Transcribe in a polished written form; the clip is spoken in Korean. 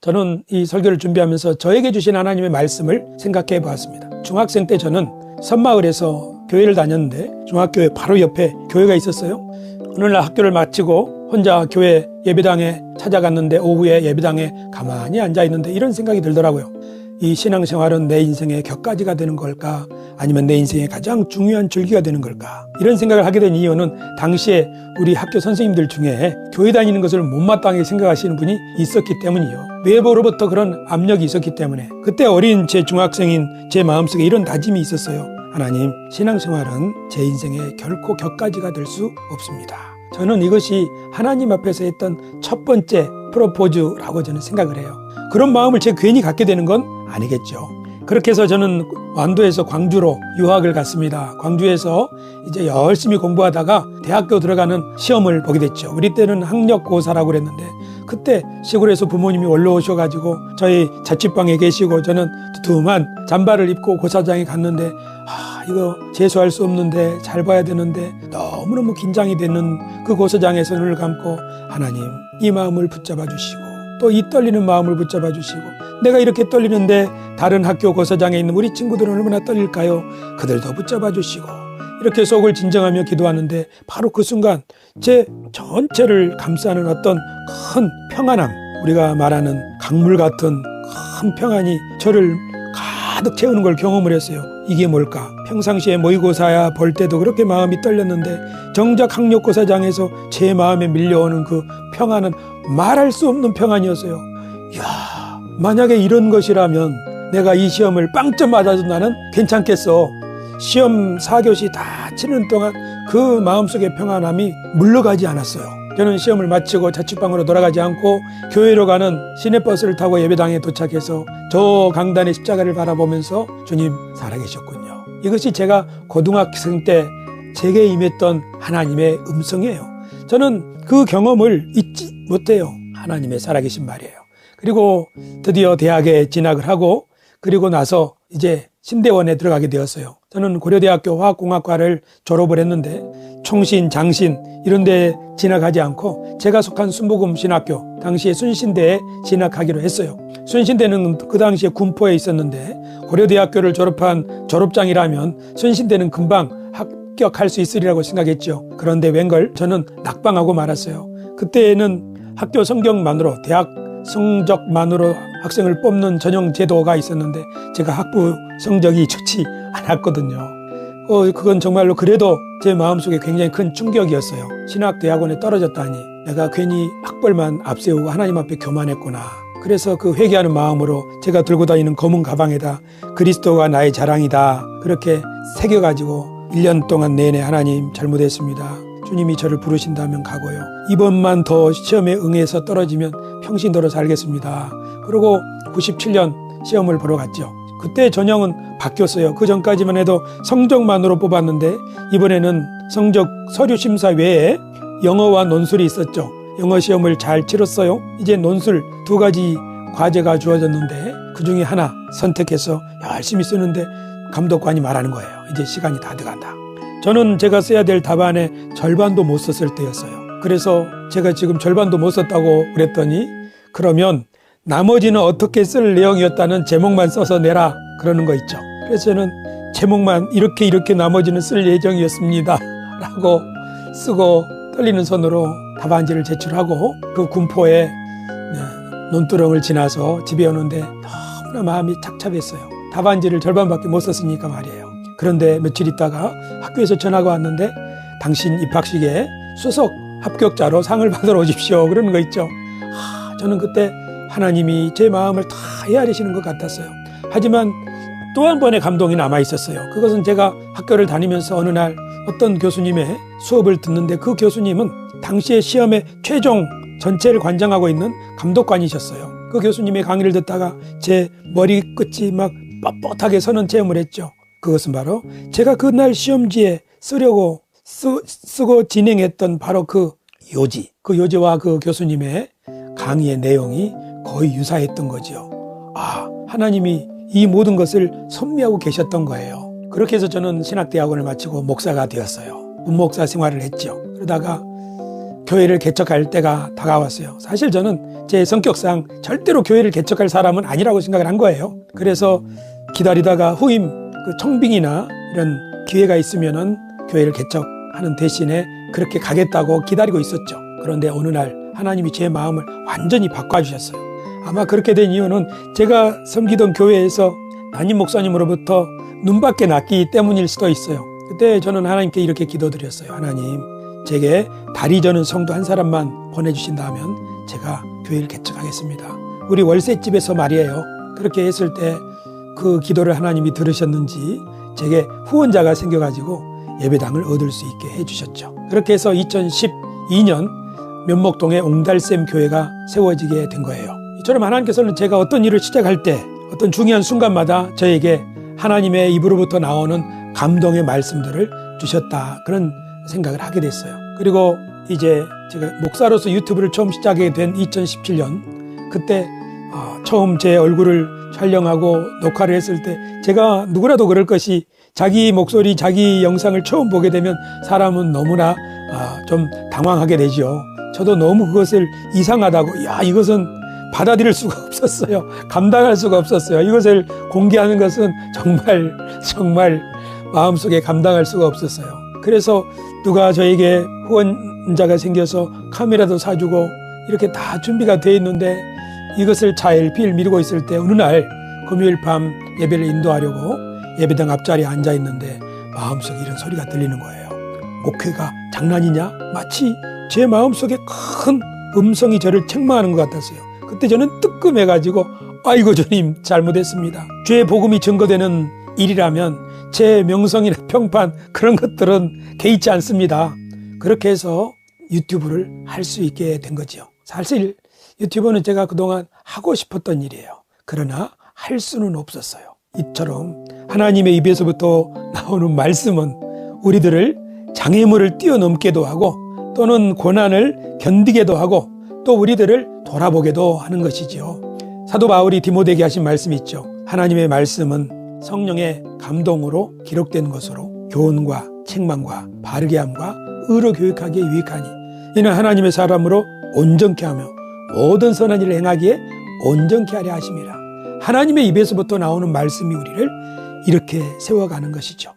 저는 이 설교를 준비하면서 저에게 주신 하나님의 말씀을 생각해 보았습니다. 중학생 때 저는 섬마을에서 교회를 다녔는데 중학교에 바로 옆에 교회가 있었어요. 오늘날 학교를 마치고 혼자 교회 예배당에 찾아갔는데 오후에 예배당에 가만히 앉아있는데 이런 생각이 들더라고요. 이 신앙생활은 내 인생의 격가지가 되는 걸까? 아니면 내 인생의 가장 중요한 줄기가 되는 걸까? 이런 생각을 하게 된 이유는 당시에 우리 학교 선생님들 중에 교회 다니는 것을 못마땅하게 생각하시는 분이 있었기 때문이요. 외부로부터 그런 압력이 있었기 때문에 그때 어린 제 중학생인 제 마음속에 이런 다짐이 있었어요. 하나님, 신앙생활은 제 인생의 결코 격가지가 될 수 없습니다. 저는 이것이 하나님 앞에서 했던 첫 번째 프로포즈라고 저는 생각을 해요. 그런 마음을 제가 괜히 갖게 되는 건 아니겠죠. 그렇게 해서 저는 완도에서 광주로 유학을 갔습니다. 광주에서 이제 열심히 공부하다가 대학교 들어가는 시험을 보게 됐죠. 우리 때는 학력고사라고 그랬는데 그때 시골에서 부모님이 올라오셔가지고 저희 자취방에 계시고 저는 두툼한 잠바를 입고 고사장에 갔는데 이거 재수할 수 없는데 잘 봐야 되는데 너무너무 긴장이 되는 그 고사장에서 눈을 감고 하나님 이 마음을 붙잡아 주시고 또 이 떨리는 마음을 붙잡아 주시고 내가 이렇게 떨리는데 다른 학교 고사장에 있는 우리 친구들은 얼마나 떨릴까요? 그들도 붙잡아 주시고 이렇게 속을 진정하며 기도하는데 바로 그 순간 제 전체를 감싸는 어떤 큰 평안함, 우리가 말하는 강물 같은 큰 평안이 저를 가득 채우는 걸 경험을 했어요. 이게 뭘까? 평상시에 모의고사야 볼 때도 그렇게 마음이 떨렸는데 정작 학력고사장에서 제 마음에 밀려오는 그 평안은 말할 수 없는 평안이었어요. 이야, 만약에 이런 것이라면 내가 이 시험을 빵점 맞아도 나는 괜찮겠어. 시험 4교시 다 치는 동안 그 마음속의 평안함이 물러가지 않았어요. 저는 시험을 마치고 자취방으로 돌아가지 않고 교회로 가는 시내버스를 타고 예배당에 도착해서 저 강단의 십자가를 바라보면서 주님 살아계셨군요. 이것이 제가 고등학생 때 제게 임했던 하나님의 음성이에요. 저는 그 경험을 잊지 못해요. 하나님의 살아계신 말이에요. 그리고 드디어 대학에 진학을 하고 그리고 나서 이제 신대원에 들어가게 되었어요. 저는 고려대학교 화학공학과를 졸업을 했는데 총신, 장신 이런 데 진학하지 않고 제가 속한 순복음신학교 당시에 순신대에 진학하기로 했어요. 순신대는 그 당시에 군포에 있었는데 고려대학교를 졸업한 졸업장이라면 순신대는 금방 합격할 수 있으리라고 생각했죠. 그런데 웬걸 저는 낙방하고 말았어요. 그때는 학교 성적만으로 대학 성적만으로 학생을 뽑는 전형 제도가 있었는데 제가 학부 성적이 좋지 않았거든요. 그건 정말로 그래도 제 마음속에 굉장히 큰 충격이었어요. 신학대학원에 떨어졌다니 내가 괜히 학벌만 앞세우고 하나님 앞에 교만했구나. 그래서 그 회개하는 마음으로 제가 들고 다니는 검은 가방에다 그리스도가 나의 자랑이다 그렇게 새겨가지고 1년 동안 내내 하나님 잘못했습니다. 주님이 저를 부르신다면 가고요. 이번만 더 시험에 응해서 떨어지면 평신도로 살겠습니다. 그리고 97년 시험을 보러 갔죠. 그때 전형은 바뀌었어요. 그 전까지만 해도 성적만으로 뽑았는데 이번에는 성적 서류 심사 외에 영어와 논술이 있었죠. 영어 시험을 잘 치렀어요. 이제 논술 2가지 과제가 주어졌는데 그중에 하나 선택해서 열심히 쓰는데 감독관이 말하는 거예요. 이제 시간이 다 돼간다. 저는 제가 써야 될 답안의 절반도 못 썼을 때였어요. 그래서 제가 지금 절반도 못 썼다고 그랬더니 그러면 나머지는 어떻게 쓸 내용이었다는 제목만 써서 내라 그러는 거 있죠. 그래서 저는 제목만 이렇게 나머지는 쓸 예정이었습니다 라고 쓰고 떨리는 손으로 답안지를 제출하고 그 군포에 논두렁을 지나서 집에 오는데 너무나 마음이 착잡했어요. 답안지를 절반밖에 못 썼으니까 말이에요. 그런데 며칠 있다가 학교에서 전화가 왔는데 당신 입학식에 수석 합격자로 상을 받으러 오십시오 그러는 거 있죠. 저는 그때 하나님이 제 마음을 다 헤아리시는 것 같았어요. 하지만 또 한 번의 감동이 남아있었어요. 그것은 제가 학교를 다니면서 어느 날 어떤 교수님의 수업을 듣는데 그 교수님은 당시의 시험의 최종 전체를 관장하고 있는 감독관이셨어요. 그 교수님의 강의를 듣다가 제 머리끝이 막 뻣뻣하게 서는 체험을 했죠. 그것은 바로 제가 그날 시험지에 쓰려고 쓰고 진행했던 바로 그 요지와 그 교수님의 강의의 내용이 거의 유사했던 거죠. 하나님이 이 모든 것을 섭리하고 계셨던 거예요. 그렇게 해서 저는 신학대학원을 마치고 목사가 되었어요. 문목사 생활을 했죠. 그러다가 교회를 개척할 때가 다가왔어요. 사실 저는 제 성격상 절대로 교회를 개척할 사람은 아니라고 생각을 한 거예요. 그래서 기다리다가 후임 청빙이나 이런 기회가 있으면은 교회를 개척하는 대신에 그렇게 가겠다고 기다리고 있었죠. 그런데 어느 날 하나님이 제 마음을 완전히 바꿔주셨어요. 아마 그렇게 된 이유는 제가 섬기던 교회에서 담임 목사님으로부터 눈밖에 났기 때문일 수도 있어요. 그때 저는 하나님께 이렇게 기도드렸어요. 하나님, 제게 다리 저는 성도 한 사람만 보내주신다면 제가 교회를 개척하겠습니다. 우리 월세집에서 말이에요. 그렇게 했을 때 그 기도를 하나님이 들으셨는지 제게 후원자가 생겨가지고 예배당을 얻을 수 있게 해주셨죠. 그렇게 해서 2012년 면목동에 옹달샘 교회가 세워지게 된 거예요. 이처럼 하나님께서는 제가 어떤 일을 시작할 때 어떤 중요한 순간마다 저에게 하나님의 입으로부터 나오는 감동의 말씀들을 주셨다. 그런 생각을 하게 됐어요. 그리고 이제 제가 목사로서 유튜브를 처음 시작하게 된 2017년 그때 처음 제 얼굴을 촬영하고 녹화를 했을 때 제가 누구라도 그럴 것이 자기 목소리, 자기 영상을 처음 보게 되면 사람은 너무나 좀 당황하게 되죠. 저도 너무 그것을 이상하다고, 이것은 받아들일 수가 없었어요. 감당할 수가 없었어요. 이것을 공개하는 것은 정말 마음속에 감당할 수가 없었어요. 그래서 누가 저에게 후원자가 생겨서 카메라도 사주고 이렇게 다 준비가 되어 있는데 이것을 차일피일 미루고 있을 때 어느 날 금요일 밤 예배를 인도하려고 예배당 앞자리에 앉아 있는데 마음속에 이런 소리가 들리는 거예요. 목회가 장난이냐? 마치 제 마음속에 큰 음성이 저를 책망하는 것 같았어요. 그때 저는 뜨끔해가지고 아이고 주님 잘못했습니다. 죄의 복음이 증거되는 일이라면 제 명성이나 평판 그런 것들은 개의치 않습니다. 그렇게 해서 유튜브를 할 수 있게 된 거죠. 사실 유튜브는 제가 그동안 하고 싶었던 일이에요. 그러나 할 수는 없었어요. 이처럼 하나님의 입에서부터 나오는 말씀은 우리들을 장애물을 뛰어넘게도 하고 또는 고난을 견디게도 하고 또 우리들을 돌아보게도 하는 것이지요. 사도 바울이 디모데에게 하신 말씀이 있죠. 하나님의 말씀은 성령의 감동으로 기록된 것으로 교훈과 책망과 바르게 함과 의로 교육하기에 유익하니 이는 하나님의 사람으로 온전케 하며 모든 선한 일을 행하기에 온전케 하려 하심이라. 하나님의 입에서부터 나오는 말씀이 우리를 이렇게 세워가는 것이죠.